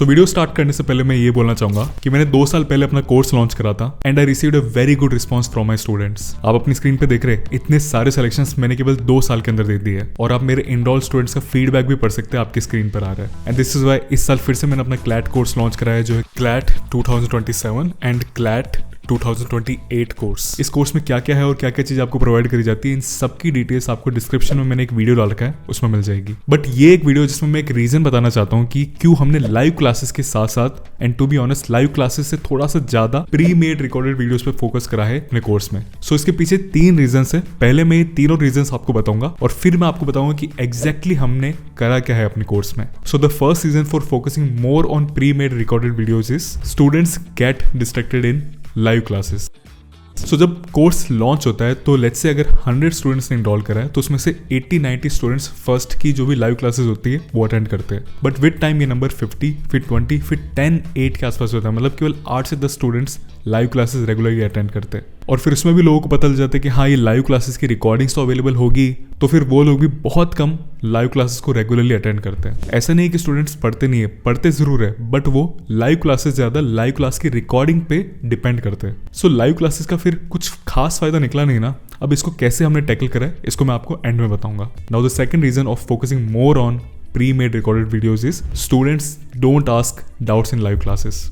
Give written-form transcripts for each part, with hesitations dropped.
So video start करने से पहले मैं ये बोलना चाहूंगा कि मैंने 2 साल पहले अपना कोर्स लॉन्च करा था and I received a very good response from my students. आप अपनी स्क्रीन पे देख रहे हैं इतने सारे सिलेक्शंस मैंने केवल 2 साल के अंदर दे दिए और आप मेरे इनरोल स्टूडेंट्स का फीडबैक भी पढ़ सकते हैं, आपकी स्क्रीन पर आ रहा है। एंड दिस इज व्हाई इस साल फिर से मैंने अपना क्लैट कोर्स लॉन्च कराया जो है क्लैट 2027 एंड क्लैट 2028 कोर्स। इस कोर्स में क्या क्या है और क्या क्या चीज आपको प्रोवाइड करी जाती है, इन सब की डिटेल्स आपको डिस्क्रिप्शन में मैंने एक वीडियो डाल रखा है, उसमें मिल जाएगी। बट ये एक वीडियो जिसमें मैं एक रीजन बताना चाहता हूँ कि क्यों हमने लाइव क्लासेस के साथ साथ and to be honest live classes से थोड़ा सा ज्यादा प्री मेड रिकॉर्डेड वीडियोस पे फोकस करा है अपने कोर्स में। सो इसके पीछे 3 रीजन है। पहले मैं ये तीनों रीजन आपको बताऊंगा और फिर मैं आपको बताऊंगा कि एग्जैक्टली हमने करा क्या है अपने कोर्स में। So the first reason for focusing more on pre made recorded videos is students get distracted in live classes. So जब कोर्स लॉन्च होता है तो लेट्स से अगर 100 स्टूडेंट्स ने इनरोल करा है तो उसमें से 80-90 स्टूडेंट्स फर्स्ट की जो भी लाइव क्लासेस होती है वो अटेंड करते हैं। बट विद टाइम ये नंबर 50, फिर 20, फिर 10-8 के आसपास होता है। मतलब केवल 8 से 10 students live classes regularly attend करते हैं और फिर उसमें भी लोगों को पता चल जाता है कि हाँ ये लाइव क्लासेस की रिकॉर्डिंग्स तो अवेलेबल होगी, तो फिर वो लोग भी बहुत कम लाइव क्लासेस को रेगुलरली अटेंड करते हैं। ऐसा नहीं है कि स्टूडेंट्स पढ़ते नहीं है, पढ़ते जरूर है, बट वो लाइव क्लासेस ज्यादा लाइव क्लास की रिकॉर्डिंग पे डिपेंड करते हैं। सो लाइव क्लासेस का फिर कुछ खास फायदा निकला नहीं ना। अब इसको कैसे हमने टैकल करा है इसको मैं आपको एंड में बताऊंगा। Now the second reason of focusing more on pre made recorded videos is students don't ask doubts in live classes.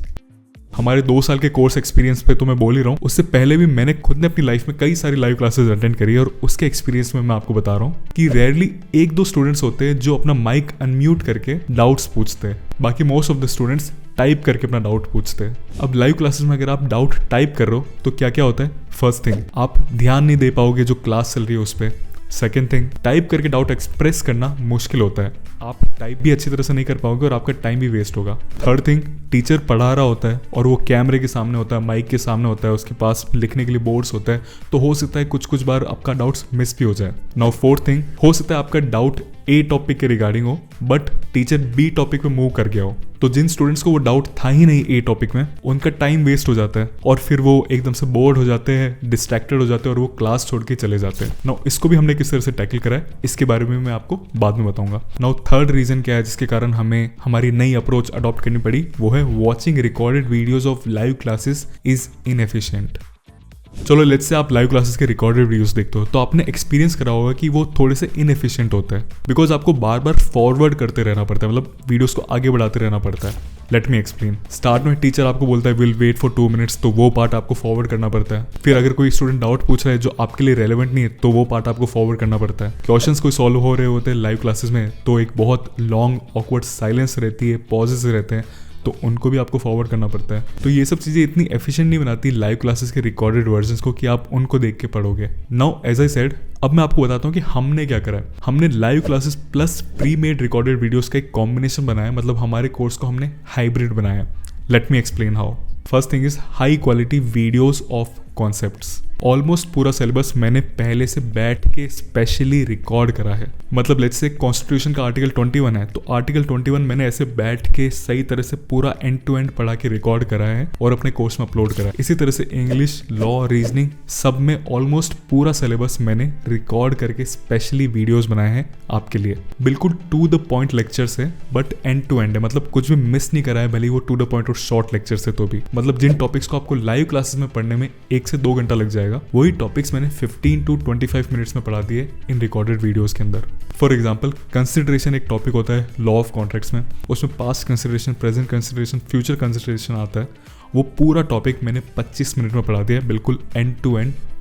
हमारे 2 साल के कोर्स एक्सपीरियंस पे तो मैं बोल ही रहा हूँ, उससे पहले भी मैंने खुद ने अपनी लाइफ में कई सारी लाइव क्लासेस अटेंड करी है और उसके एक्सपीरियंस में मैं आपको बता रहा हूँ कि रेयरली 1-2 स्टूडेंट्स होते हैं जो अपना माइक अनम्यूट करके डाउट्स पूछते हैं। बाकी most of the students type करके अपना डाउट पूछते हैं। अब लाइव क्लासेस में अगर आप डाउट टाइप कर रहे हो तो क्या क्या होता है? फर्स्ट थिंग, आप ध्यान नहीं दे पाओगे जो क्लास चल रही है उस पर। सेकेंड थिंग, टाइप करके डाउट एक्सप्रेस करना मुश्किल होता है, आप टाइप भी अच्छी तरह से नहीं कर पाओगे और आपका टाइम भी वेस्ट होगा। थर्ड थिंग, टीचर पढ़ा रहा होता है और वो कैमरे के सामने होता है, माइक के सामने होता है, उसके पास लिखने के लिए बोर्ड्स होता है, तो हो सकता है कुछ बार आपका डाउट्स मिस भी हो जाए। नाउ फोर्थ थिंग, हो सकता है आपका डाउट ए टॉपिक के रिगार्डिंग हो बट टीचर बी टॉपिक पे मूव कर गया हो, तो जिन स्टूडेंट्स को वो डाउट था ही नहीं ए टॉपिक में, उनका टाइम वेस्ट हो जाता है और फिर वो एकदम से बोर्ड हो जाते हैं, डिस्ट्रैक्टेड हो जाते हैं और वो क्लास छोड़ के चले जाते हैं। नाउ इसको भी हमने किस तरह से टैकल करा है इसके बारे में मैं आपको बाद में बताऊंगा। नाउ थर्ड रीजन क्या है जिसके कारण हमें हमारी नई अप्रोच अडॉप्ट करनी पड़ी, वो है watching recorded videos of live classes is inefficient. चलो लेट्स से आप लाइव क्लासेस के रिकॉर्डेड वीडियोस देखते हो तो आपने एक्सपीरियंस करा होगा कि वो थोड़े से इनएफिशिएंट होते हैं बिकॉज आपको बार बार फॉरवर्ड करते रहना पड़ता है, मतलब वीडियोस को आगे बढ़ाते रहना पड़ता है। Let me explain. स्टार्ट में टीचर आपको बोलता है विल वेट फॉर 2 मिनट्स, तो वो पार्ट आपको फॉरवर्ड करना पड़ता है। फिर अगर कोई स्टूडेंट डाउट पूछ रहा है जो आपके लिए रेलेवेंट नहीं है तो वो पार्ट आपको फॉरवर्ड करना पड़ता है। क्वेश्चंस कोई सॉल्व हो रहे होते हैं लाइव क्लासेस में तो एक बहुत लॉन्ग ऑकवर्ड साइलेंस रहती है, पॉजेस रहते हैं, तो उनको भी आपको फॉरवर्ड करना पड़ता है। तो ये सब चीजें इतनी एफिशिएंट नहीं बनाती लाइव क्लासेस के रिकॉर्डेड वर्जन्स को कि आप उनको देख के पढ़ोगे। नाउ एज आई सेड, अब मैं आपको बताता हूँ कि हमने क्या करा है। हमने live classes plus pre made recorded videos का एक कॉम्बिनेशन बनाया, मतलब हमारे कोर्स को हमने हाइब्रिड बनाया। Let me explain how. First thing is high quality videos of concepts. Almost पूरा सिलेबस मैंने पहले से बैठ के स्पेशली रिकॉर्ड करा है। मतलब लेट्स से कॉन्स्टिट्यूशन का आर्टिकल 21 है तो आर्टिकल 21 मैंने ऐसे बैठ के सही तरह से पूरा एंड टू एंड पढ़ा के रिकॉर्ड करा है और अपने कोर्स में अपलोड करा है। इसी तरह से इंग्लिश, लॉ, रीजनिंग सब में ऑलमोस्ट पूरा सिलेबस मैंने रिकॉर्ड करके स्पेशली वीडियोज बनाए हैं आपके लिए। बिल्कुल टू द पॉइंट लेक्चर्स है बट एंड टू एंड है, मतलब कुछ भी मिस नहीं करा है, भले वो टू द पॉइंट और शॉर्ट लेक्चर्स है तो भी। मतलब जिन टॉपिक्स को आपको लाइव क्लासेस में पढ़ने में 1 से 2 घंटा लग जाएगा वही टॉपिक्स मैंने 15 to 25 मिनट्स में पढ़ा दिए इन रिकॉर्डेड वीडियोस के अंदर। फॉर एग्जांपल, कंसिडरेशन एक टॉपिक होता है लॉ ऑफ कॉन्ट्रैक्ट्स में, उसमें past consideration, present consideration, future consideration आता है। वो पूरा टॉपिक मैंने 25 मिनट में पढ़ा दिया, बिल्कुल एंड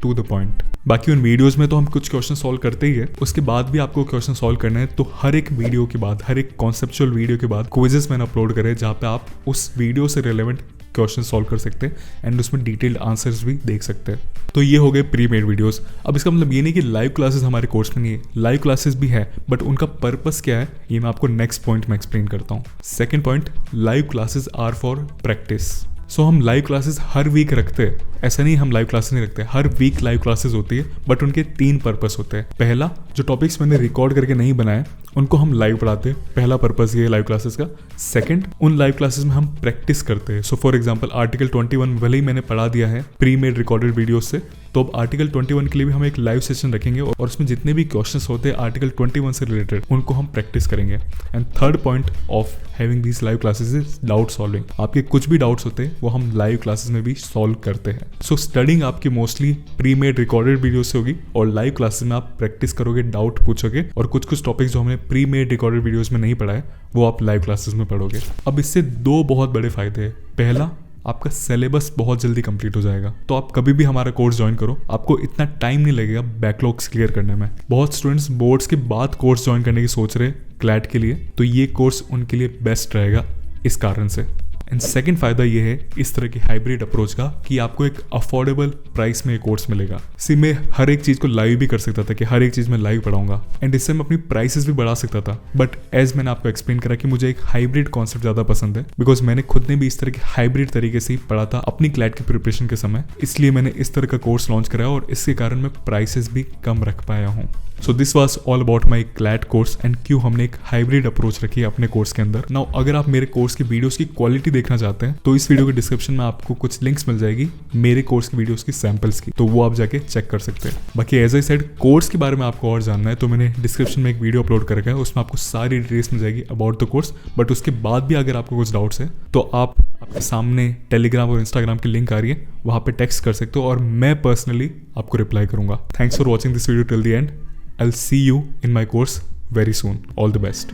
टू द पॉइंट। बाकी उन वीडियोस में तो हम कुछ क्वेश्चन सॉल्व करते ही है, उसके बाद भी आपको क्वेश्चन सॉल्व करना है तो हर एक वीडियो के बाद, हर एक कॉन्सेप्चुअल वीडियो के बाद क्विजेस मैंने अपलोड करे जहाँ पे आप उस वीडियो से रिलेवेंट क्वेश्चन सॉल्व कर सकते हैं एंड उसमें डिटेल्ड आंसर्स भी देख सकते हैं। तो ये हो गए प्री मेड वीडियोस। अब इसका मतलब ये नहीं कि लाइव क्लासेस हमारे कोर्स में नहीं है, लाइव क्लासेस भी है बट उनका पर्पस क्या है ये मैं आपको नेक्स्ट पॉइंट में एक्सप्लेन करता हूँ। Second point, live classes are for practice. So हम लाइव क्लासेस हर वीक रखते हैं, ऐसा नहीं हम लाइव क्लासेस नहीं रखते, हर वीक लाइव क्लासेस होती है बट उनके 3 पर्पस होते हैं। पहला, जो टॉपिक्स मैंने रिकॉर्ड करके नहीं बनाए उनको हम लाइव पढ़ाते हैं, पहला पर्पस ये है लाइव क्लासेस का। सेकंड, उन लाइव क्लासेस में हम प्रैक्टिस करते हैं। सो फॉर एग्जांपल आर्टिकल 21 भले ही मैंने पढ़ा दिया है प्री मेड रिकॉर्डेड वीडियो से, तो अब आर्टिकल 21 के लिए भी हम एक लाइव सेशन रखेंगे और उसमें जितने भी क्वेश्चंस होते हैं आर्टिकल 21 से रिलेटेड उनको हम प्रैक्टिस करेंगे। And third point of having these live classes is doubt solving. आपके कुछ भी डाउट्स होते हैं वो हम लाइव क्लासेस में भी सॉल्व करते हैं। सो स्टडिंग आपकी mostly pre made recorded video से होगी और लाइव क्लासेस में आप प्रैक्टिस करोगे, डाउट पूछोगे और कुछ टॉपिक्स जो हमने प्री मेड रिकॉर्डेड वीडियोस में नहीं पढ़ा है वो आप लाइव क्लासेस में पढ़ोगे। अब इससे दो बहुत बड़े फायदे हैं। पहला, आपका सिलेबस बहुत जल्दी कंप्लीट हो जाएगा। तो आप कभी भी हमारा कोर्स ज्वाइन करो, आपको इतना टाइम नहीं लगेगा बैकलॉग्स क्लियर करने में। बहुत स्टूडेंट्स बोर्ड्स के बाद कोर्स ज्वाइन करने की सोच रहे क्लैट के लिए, तो ये कोर्स उनके लिए बेस्ट रहेगा इस कारण से। एंड सेकंड फायदा ये है इस तरह की हाइब्रिड अप्रोच का कि आपको एक अफोर्डेबल प्राइस में ये कोर्स मिलेगा। मैं हर एक चीज को लाइव भी कर सकता था कि हर एक चीज में लाइव पढ़ाऊंगा एंड इससे मैं अपनी प्राइसेस भी बढ़ा सकता था, बट एज मैंने आपको एक्सप्लेन करा कि मुझे एक हाइब्रिड कॉन्सेप्ट ज्यादा पसंद है बिकॉज मैंने खुद ने भी इस तरह की हाइब्रिड तरीके से ही पढ़ा था अपनी क्लैट की प्रिपरेशन के समय, इसलिए मैंने इस तरह का कोर्स लॉन्च कराया और इसके कारण मैं प्राइसेस भी कम रख पाया हूँ। So this was all about my CLAT course and क्यों हमने एक हाइब्रिड अप्रोच रखी है अपने कोर्स के अंदर। नाउ अगर आप मेरे कोर्स की वीडियोस की क्वालिटी देखना चाहते हैं तो इस वीडियो के डिस्क्रिप्शन में आपको कुछ लिंक्स मिल जाएगी मेरे कोर्स की वीडियोस की सैंपल्स की, तो वो आप जाके चेक कर सकते हैं। बाकी एज आई सेड, कोर्स के बारे में आपको और जानना है तो मैंने डिस्क्रिप्शन में एक वीडियो अपलोड कर रखा है, उसमें आपको सारी डिटेल्स मिल जाएगी अबाउट द कोर्स। बट उसके बाद भी अगर आपको कुछ डाउट्स है तो आप आपके सामने टेलीग्राम और इंस्टाग्राम की लिंक आ रही है, वहां पे टेक्स्ट कर सकते हो और मैं पर्सनली आपको रिप्लाई करूंगा। Thanks for watching this video till the end. I'll see you in my course very soon. All the best.